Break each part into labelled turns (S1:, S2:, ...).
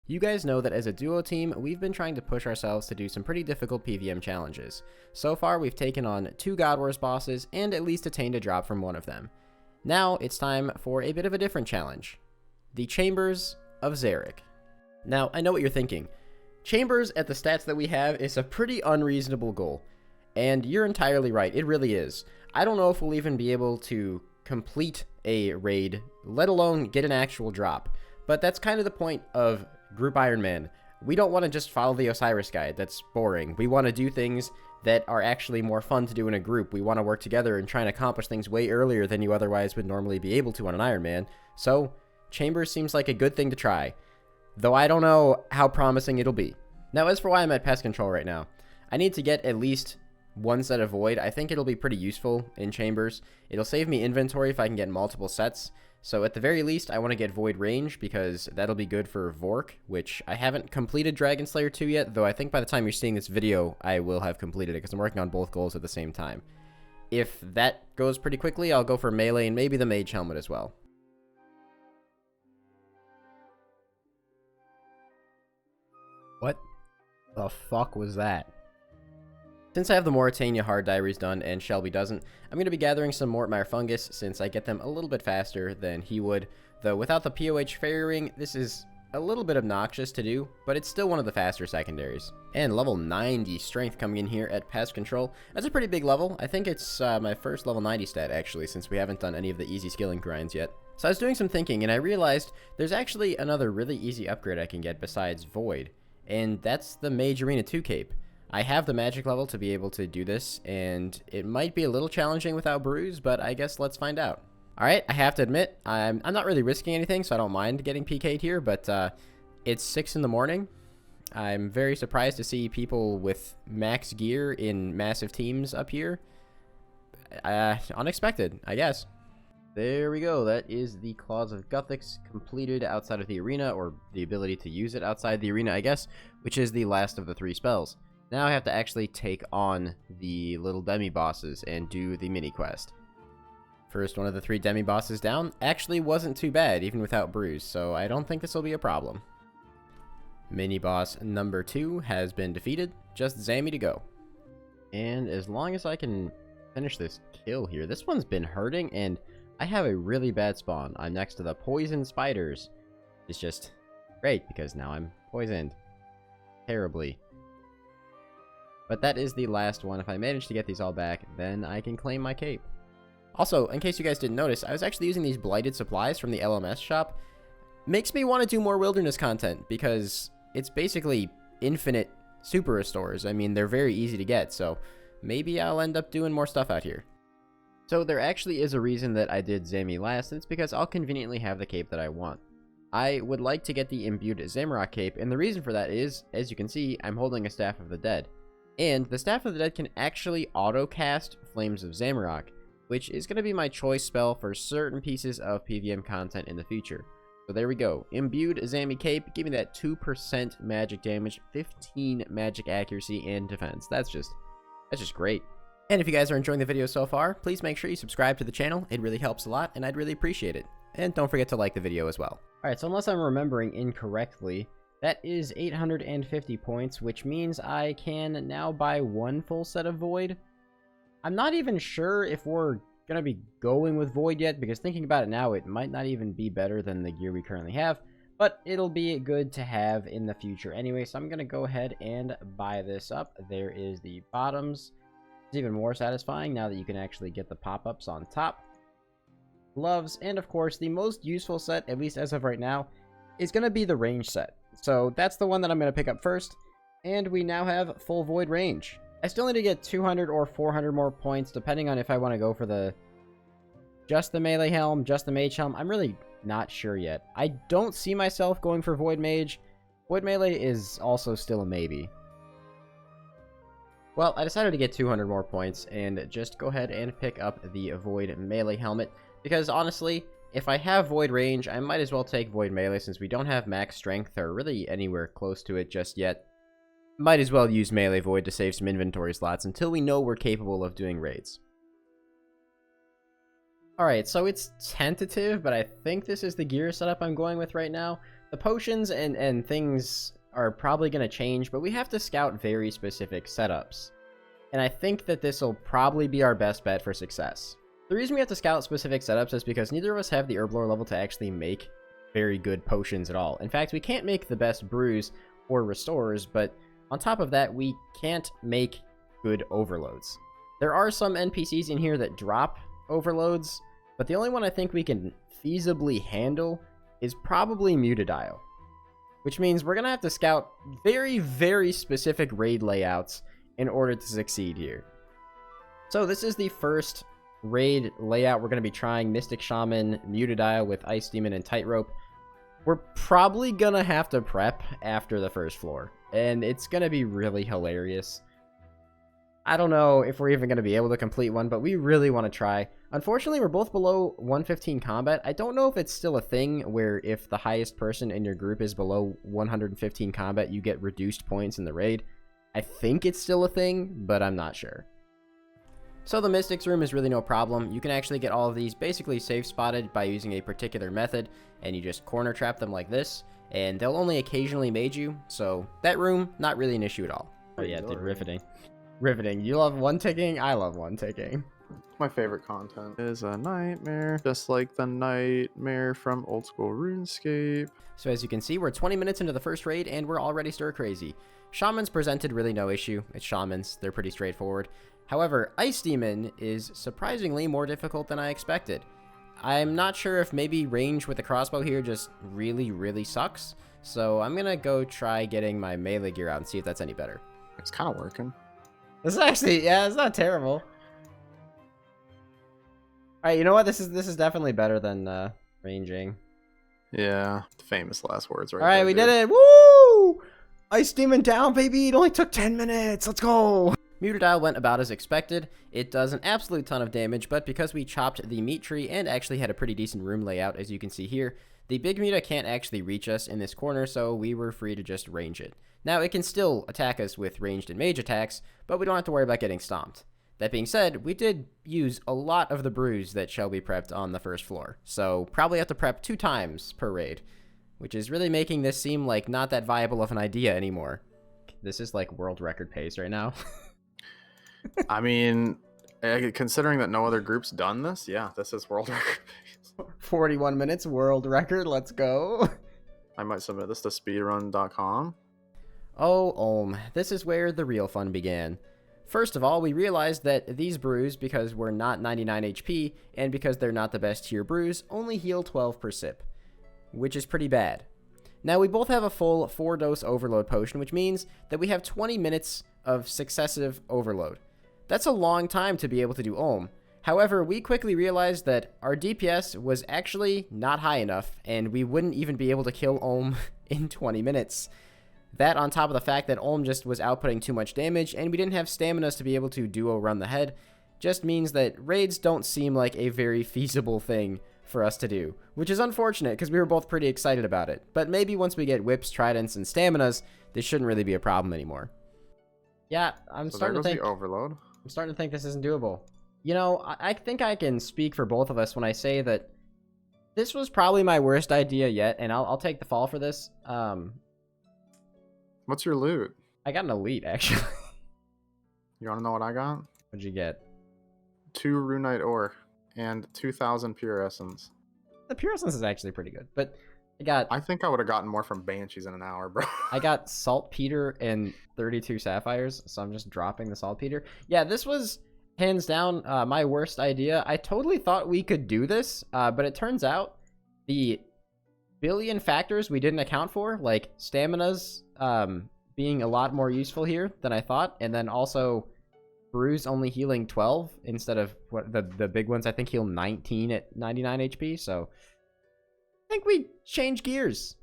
S1: You guys know that as a duo team, we've been trying to push ourselves to do some pretty difficult PvM challenges. So far, we've taken on 2 God Wars bosses and at least attained a drop from one of them. Now, it's time for a bit of a different challenge. The Chambers of Zarek. Now, I know what you're thinking. Chambers at the stats that we have is a pretty unreasonable goal. And you're entirely right, it really is. I don't know if we'll even be able to complete a raid, let alone get an actual drop. But that's kind of the point of Group Ironman. We don't want to just follow the OSRS guide, that's boring. We want to do things that are actually more fun to do in a group. We want to work together and try and accomplish things way earlier than you otherwise would normally be able to on an Ironman. So, Chambers seems like a good thing to try. Though I don't know how promising it'll be. Now, as for why I'm at pest control right now, I need to get at least 1 set of Void. I think it'll be pretty useful in Chambers. It'll save me inventory if I can get multiple sets. So at the very least, I want to get Void Range because that'll be good for Vork, which I haven't completed Dragon Slayer 2 yet, though I think by the time you're seeing this video, I will have completed it because I'm working on both goals at the same time. If that goes pretty quickly, I'll go for Melee and maybe the Mage Helmet as well. What the fuck was that? Since I have the Mauritania Hard Diaries done and Shelby doesn't, I'm going to be gathering some Mortmire Fungus since I get them a little bit faster than he would. Though without the POH Fairy Ring, this is a little bit obnoxious to do, but it's still one of the faster secondaries. And level 90 Strength coming in here at Pest Control. That's a pretty big level. I think it's my first level 90 stat actually, since we haven't done any of the easy skilling grinds yet. So I was doing some thinking and I realized there's actually another really easy upgrade I can get besides Void. And that's the Mage Arena 2 cape. I have the magic level to be able to do this, and it might be a little challenging without Bruise, but I guess let's find out. Alright, I have to admit, I'm not really risking anything, so I don't mind getting PK'd here, but it's 6 in the morning. I'm very surprised to see people with max gear in massive teams up here. Unexpected, I guess. There we go, that is the Claws of Guthix completed outside of the arena, or the ability to use it outside the arena, I guess, which is the last of the 3 spells. Now I have to actually take on the little demi-bosses and do the mini-quest. First one of the 3 demi-bosses down actually wasn't too bad, even without Bruise, so I don't think this will be a problem. Mini-boss number 2 has been defeated, just Zammy to go. And as long as I can finish this kill here, this one's been hurting, and I have a really bad spawn. I'm next to the poison spiders. It's just great, because now I'm poisoned. Terribly. But that is the last one. If I manage to get these all back, then I can claim my cape. Also, in case you guys didn't notice, I was actually using these blighted supplies from the LMS shop. Makes me want to do more wilderness content, because it's basically infinite super restores. I mean, they're very easy to get, so maybe I'll end up doing more stuff out here. So there actually is a reason that I did Zammy last, and it's because I'll conveniently have the cape that I want. I would like to get the imbued Zamorak cape, and the reason for that is, as you can see, I'm holding a Staff of the Dead. And the Staff of the Dead can actually auto-cast Flames of Zamorak, which is going to be my choice spell for certain pieces of PvM content in the future. So there we go. Imbued Zammy Cape, give me that 2% magic damage, 15 magic accuracy, and defense. That's just great. And if you guys are enjoying the video so far, please make sure you subscribe to the channel. It really helps a lot, and I'd really appreciate it. And don't forget to like the video as well. Alright, so unless I'm remembering incorrectly, that is 850 points, which means I can now buy 1 full set of Void. I'm not even sure if we're going to be going with Void yet, because thinking about it now, it might not even be better than the gear we currently have, but it'll be good to have in the future anyway, so I'm going to go ahead and buy this up. There is the bottoms. It's even more satisfying now that you can actually get the pop-ups on top. Gloves, and of course, the most useful set, at least as of right now, is going to be the range set. So that's the one that I'm going to pick up first, and we now have full Void range. I still need to get 200 or 400 more points, depending on if I want to go for just the melee helm, just the mage helm. I'm really not sure yet. I don't see myself going for Void Mage. Void Melee is also still a maybe. Well, I decided to get 200 more points and just go ahead and pick up the Void Melee helmet, because honestly, if I have Void range, I might as well take Void Melee since we don't have max strength or really anywhere close to it just yet. Might as well use Melee Void to save some inventory slots until we know we're capable of doing raids. Alright, so it's tentative, but I think this is the gear setup I'm going with right now. The The potions and things are probably going to change, but we have to scout very specific setups. And I think that this will probably be our best bet for success. The reason we have to scout specific setups is because neither of us have the herb lore level to actually make very good potions at all. In fact, we can't make the best brews or restores, but on top of that, we can't make good overloads. There are some NPCs in here that drop overloads, but the only one I think we can feasibly handle is probably Mutadile, which means we're going to have to scout very, very specific raid layouts in order to succeed here. So this is the first raid layout we're going to be trying: Mystic Shaman, Mutadile with Ice Demon and Tightrope. We're probably going to have to prep after the first floor, and it's going to be really hilarious. I don't know if we're even going to be able to complete one, but we really want to try. Unfortunately, we're both below 115 combat. I don't know if it's still a thing where if the highest person in your group is below 115 combat, you get reduced points in the raid. I think it's still a thing, but I'm not sure. So the Mystics room is really no problem. You can actually get all of these basically safe spotted by using a particular method, and you just corner trap them like this, and they'll only occasionally mage you. So that room, not really an issue at all. Oh yeah, dude, riveting. Riveting. You love one ticking, I love one ticking.
S2: My favorite content is a nightmare, just like the nightmare from old school RuneScape.
S1: So as you can see, we're 20 minutes into the first raid, and we're already stir crazy. Shamans presented really no issue. It's shamans, they're pretty straightforward. However, Ice Demon is surprisingly more difficult than I expected. I'm not sure if maybe range with the crossbow here just really, really sucks. So I'm gonna go try getting my melee gear out and see if that's any better.
S2: It's kind of working.
S1: This is actually, yeah, it's not terrible. Alright, you know what? This is definitely better than ranging.
S2: Yeah, famous last words right
S1: Alright,
S2: there,
S1: we
S2: dude.
S1: did it! Woo! Ice Demon down, baby! It only took 10 minutes! Let's go! Mutadile went about as expected. It does an absolute ton of damage, but because we chopped the meat tree and actually had a pretty decent room layout, as you can see here, the big Muta can't actually reach us in this corner, so we were free to just range it. Now, it can still attack us with ranged and mage attacks, but we don't have to worry about getting stomped. That being said, we did use a lot of the brews that Shelby prepped on the first floor, so probably have to prep 2 times per raid, which is really making this seem like not that viable of an idea anymore. This is like world record pace right now.
S2: I mean, considering that no other group's done this, yeah, this is world record pace.
S1: 41 minutes, world record, let's go.
S2: I might submit this to speedrun.com.
S1: Oh, this is where the real fun began. First of all, we realized that these brews, because we're not 99 HP, and because they're not the best tier brews, only heal 12 per sip, which is pretty bad. Now, we both have a full 4-dose overload potion, which means that we have 20 minutes of successive overload. That's a long time to be able to do Ohm. However, we quickly realized that our DPS was actually not high enough, and we wouldn't even be able to kill Ohm in 20 minutes. That on top of the fact that Olm just was outputting too much damage, and we didn't have staminas to be able to duo run the head, just means that raids don't seem like a very feasible thing for us to do, which is unfortunate because we were both pretty excited about it. But maybe once we get whips, tridents, and staminas, this shouldn't really be a problem anymore. Yeah, I'm starting to think
S2: overload.
S1: I'm starting to think this isn't doable. You know, I think I can speak for both of us when I say that this was probably my worst idea yet, and I'll take the fall for this.
S2: What's your loot?
S1: I got an elite, actually.
S2: You want to know what I got?
S1: What'd you get?
S2: 2 Runite Ore and 2,000 Pure Essence.
S1: The Pure Essence is actually pretty good, but
S2: I think I would have gotten more from Banshees in an hour, bro.
S1: I got Saltpeter and 32 Sapphires, so I'm just dropping the Saltpeter. Yeah, this was hands down my worst idea. I totally thought we could do this, but it turns out the billion factors we didn't account for, like staminas being a lot more useful here than I thought, and then also brews only healing 12 instead of what the big ones I think heal 19 at 99 HP, so I think we change gears.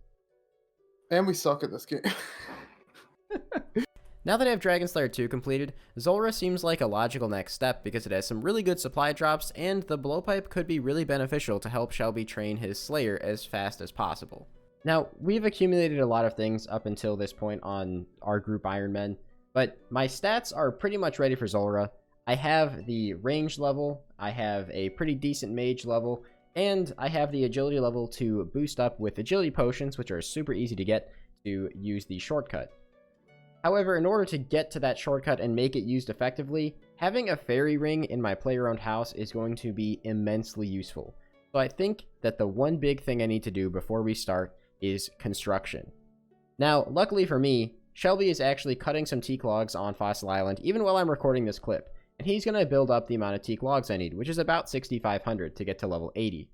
S2: And we suck at this game.
S1: Now that I have Dragon Slayer 2 completed, Zulrah seems like a logical next step because it has some really good supply drops, and the blowpipe could be really beneficial to help Shelby train his Slayer as fast as possible. Now, we've accumulated a lot of things up until this point on our group Ironman, but my stats are pretty much ready for Zulrah. I have the range level, I have a pretty decent mage level, And I have the agility level to boost up with agility potions, which are super easy to get to use the shortcut. However, in order to get to that shortcut and make it used effectively, having a fairy ring in my player-owned house is going to be immensely useful. So I think that the one big thing I need to do before we start is construction. Now, luckily for me, Shelby is actually cutting some teak logs on Fossil Island, even while I'm recording this clip. And he's going to build up the amount of teak logs I need, which is about 6,500 to get to level 80.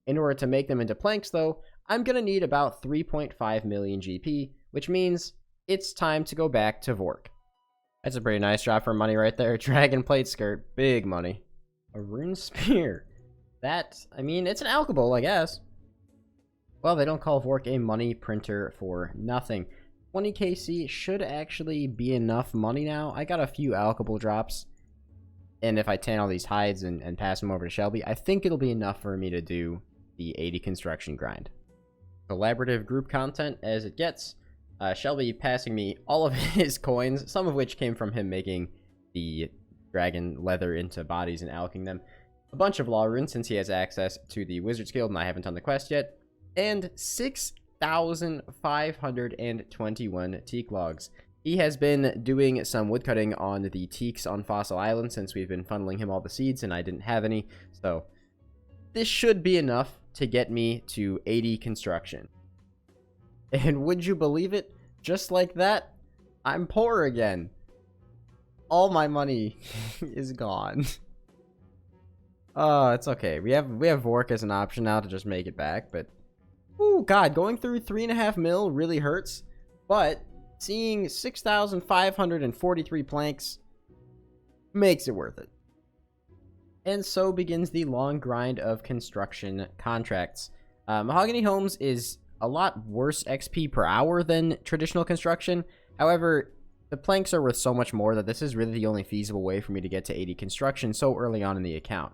S1: In order to make them into planks, though, I'm going to need about 3.5 million GP, which means it's time to go back to Vork. That's a pretty nice drop for money right there. Dragon plate skirt, big money. A rune spear. That, I mean, it's an alchebol, I guess. Well, they don't call Vork a money printer for nothing. 20 KC should actually be enough money now. I got a few alchebol drops. And if I tan all these hides and pass them over to Shelby, I think it'll be enough for me to do the 80 construction grind. Collaborative group content as it gets. Shelby passing me all of his coins, some of which came from him making the dragon leather into bodies and alching them. A bunch of law runes since he has access to the Wizard's Guild and I haven't done the quest yet. And 6,521 teak logs. He has been doing some woodcutting on the teaks on Fossil Island since we've been funneling him all the seeds and I didn't have any. So this should be enough to get me to 80 construction. And would you believe it? Just like that, I'm poor again. All my money is gone. It's okay. We have Vork as an option now to just make it back, but oh god, going through 3.5 mil really hurts. But seeing 6,543 planks makes it worth it. And so begins the long grind of construction contracts. Mahogany Homes is a lot worse XP per hour than traditional construction. However, the planks are worth so much more that this is really the only feasible way for me to get to 80 construction so early on in the account.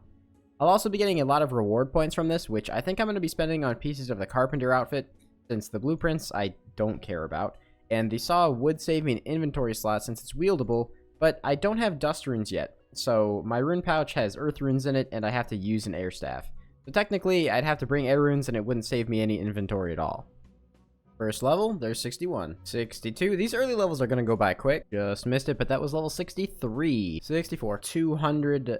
S1: I'll also be getting a lot of reward points from this, which I think I'm going to be spending on pieces of the carpenter outfit, since the blueprints I don't care about. And the saw would save me an inventory slot since it's wieldable, but I don't have dust runes yet. So my rune pouch has earth runes in it, and I have to use an air staff. So technically, I'd have to bring air runes, and it wouldn't save me any inventory at all. First level, there's 61. 62. These early levels are going to go by quick. Just missed it, but that was level 63. 64. 200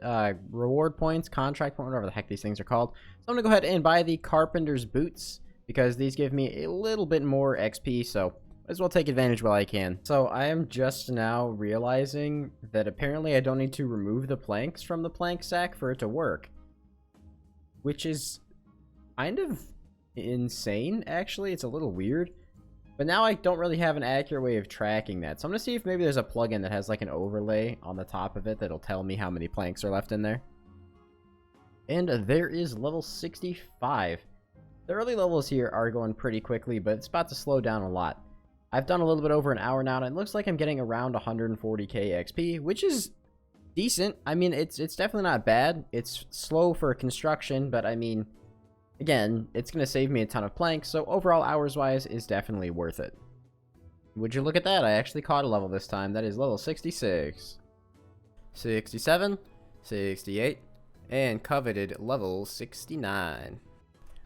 S1: reward points, contract point, whatever the heck these things are called. So I'm going to go ahead and buy the carpenter's boots, because these give me a little bit more XP, so might as well take advantage while I can. So I am just now realizing that apparently I don't need to remove the planks from the plank sack for it to work. Which is kind of insane, actually. It's a little weird. But now I don't really have an accurate way of tracking that. So I'm going to see if maybe there's a plugin that has like an overlay on the top of it that'll tell me how many planks are left in there. And there is level 65. The early levels here are going pretty quickly, but it's about to slow down a lot. I've done a little bit over an hour now, and it looks like I'm getting around 140k XP, which is decent. I mean, it's definitely not bad. It's slow for construction, but I mean, again, it's going to save me a ton of planks, so overall hours-wise is definitely worth it. Would you look at that? I actually caught a level this time. That is level 66. 67, 68, and coveted level 69.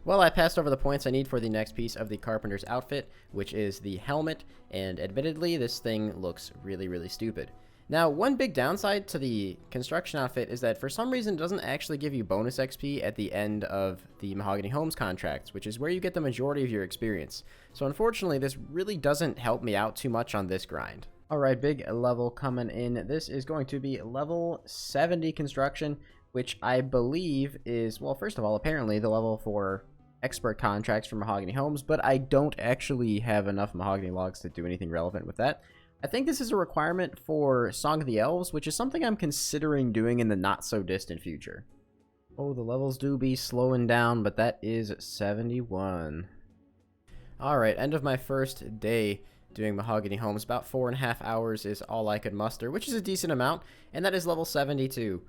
S1: Well, I passed over the points I need for the next piece of the carpenter's outfit, which is the helmet, and admittedly, this thing looks really, really stupid. Now, one big downside to the construction outfit is that for some reason it doesn't actually give you bonus XP at the end of the Mahogany Homes contracts, which is where you get the majority of your experience. So unfortunately, this really doesn't help me out too much on this grind. Alright, big level coming in. This is going to be level 70 construction, which I believe is, well, first of all, apparently the level for expert contracts for Mahogany Homes, but I don't actually have enough mahogany logs to do anything relevant with that. I think this is a requirement for Song of the Elves, which is something I'm considering doing in the not-so-distant future. Oh, the levels do be slowing down, but that is 71. Alright, end of my first day doing Mahogany Homes. About 4.5 hours is all I could muster, which is a decent amount, and that is level 72.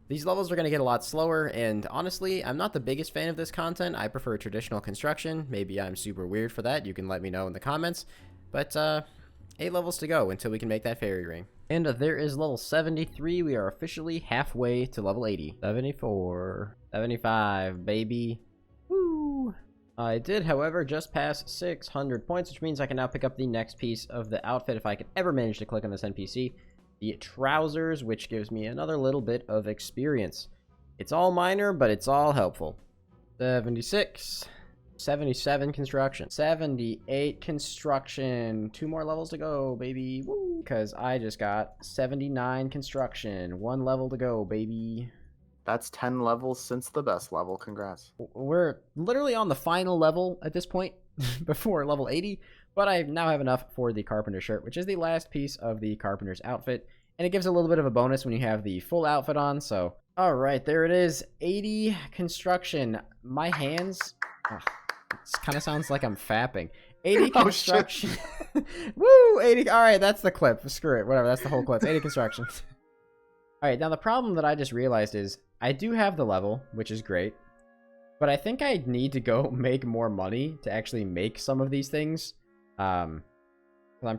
S1: These levels are going to get a lot slower, and honestly, I'm not the biggest fan of this content. I prefer traditional construction. Maybe I'm super weird for that. You can let me know in the comments. But, 8 levels to go until we can make that fairy ring. And there is level 73. We are officially halfway to level 80. 74. 75, baby. I did, however, just pass 600 points, which means I can now pick up the next piece of the outfit if I could ever manage to click on this NPC. The trousers, which gives me another little bit of experience. It's all minor, but it's all helpful. 76. 77 construction. 78 construction. 2 more levels to go, baby. Woo! Because I just got 79 construction. 1 level to go, baby.
S2: That's 10 levels since the best level. Congrats.
S1: We're literally on the final level at this point, before level 80, but I now have enough for the carpenter shirt, which is the last piece of the carpenter's outfit, and it gives a little bit of a bonus when you have the full outfit on, so... Alright, there it is. 80 construction. My hands... Oh, this kind of sounds like I'm fapping. 80 construction. Woo! 80... Alright, that's the clip. Screw it. Whatever, that's the whole clip. 80 construction. Alright, now the problem that I just realized is I do have the level, which is great, but I think I need to go make more money to actually make some of these things. I'm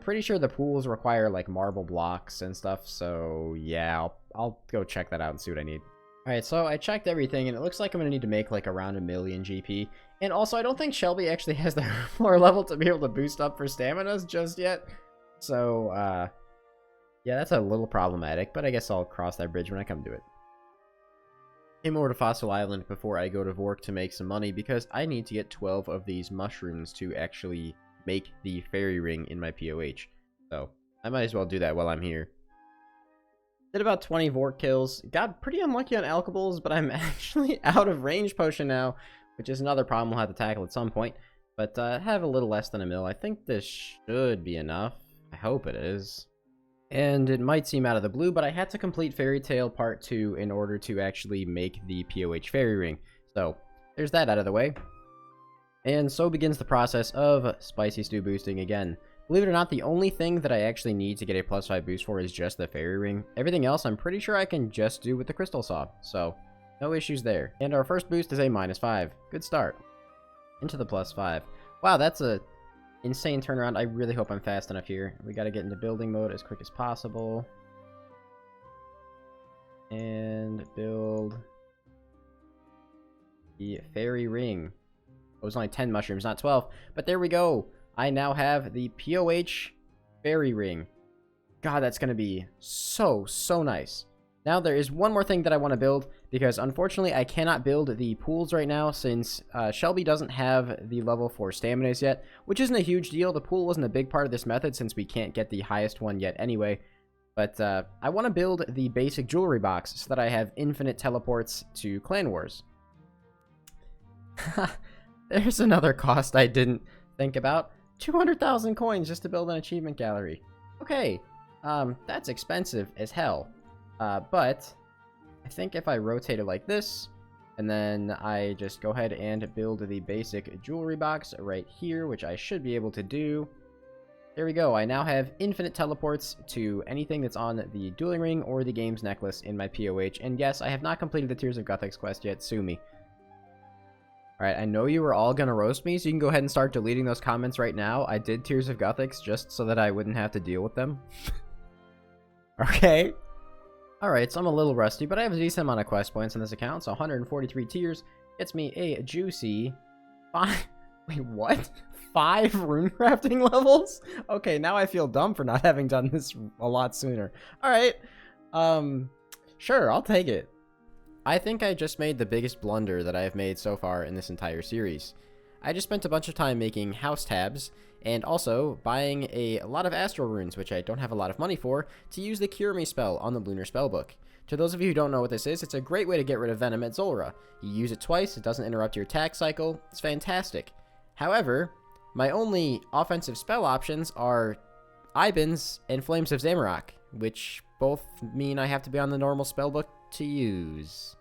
S1: pretty sure the pools require like marble blocks and stuff, so yeah, I'll go check that out and see what I need. Alright, so I checked everything, and it looks like I'm going to need to make like around 1 million GP. And also, I don't think Shelby actually has the floor level to be able to boost up for staminas just yet. So, yeah, that's a little problematic, but I guess I'll cross that bridge when I come to it. I'm over to Fossil Island before I go to Vork to make some money, because I need to get 12 of these mushrooms to actually make the fairy ring in my POH. So, I might as well do that while I'm here. Did about 20 Vork kills. Got pretty unlucky on alkables, but I'm actually out of range potion now, which is another problem we'll have to tackle at some point. But have a little less than 1 mil. I think this should be enough. I hope it is. And it might seem out of the blue, but I had to complete Fairy Tale Part 2 in order to actually make the POH Fairy Ring. So, there's that out of the way. And so begins the process of Spicy Stew boosting again. Believe it or not, the only thing that I actually need to get a +5 boost for is just the Fairy Ring. Everything else I'm pretty sure I can just do with the Crystal Saw, so no issues there. And our first boost is a -5. Good start. Into the +5. Wow, that's a insane turnaround. I really hope I'm fast enough here. We gotta get into building mode as quick as possible. And build the Fairy Ring. It was only 10 mushrooms, not 12. But there we go. I now have the POH Fairy Ring. God, that's gonna be so nice. Now there is one more thing that I want to build, because unfortunately I cannot build the pools right now since Shelby doesn't have the level for staminas yet, which isn't a huge deal. The pool wasn't a big part of this method since we can't get the highest one yet anyway. But I want to build the basic jewelry box so that I have infinite teleports to Clan Wars. There's another cost I didn't think about. 200,000 coins just to build an achievement gallery. Okay, that's expensive as hell. But I think if I rotate it like this, and then I just go ahead and build the basic jewelry box right here, which I should be able to do. There we go. I now have infinite teleports to anything that's on the dueling ring or the game's necklace in my POH. And yes, I have not completed the Tears of Guthix quest yet. Sue me. Alright, I know you were all gonna roast me, so you can go ahead and start deleting those comments right now. I did Tears of Guthix just so that I wouldn't have to deal with them. Okay. Alright, so I'm a little rusty, but I have a decent amount of quest points on this account, so 143 tiers gets me a juicy 5... Wait, what? 5 rune crafting levels? Okay, now I feel dumb for not having done this a lot sooner. Alright, sure, I'll take it. I think I just made the biggest blunder that I have made so far in this entire series. I just spent a bunch of time making house tabs, and also buying a lot of astral runes, which I don't have a lot of money for, to use the Cure Me spell on the Lunar Spellbook. To those of you who don't know what this is, it's a great way to get rid of Venom at Zulrah. You use it twice, it doesn't interrupt your attack cycle, it's fantastic. However, my only offensive spell options are Ibans and Flames of Zamorak, which both mean I have to be on the normal spellbook to use.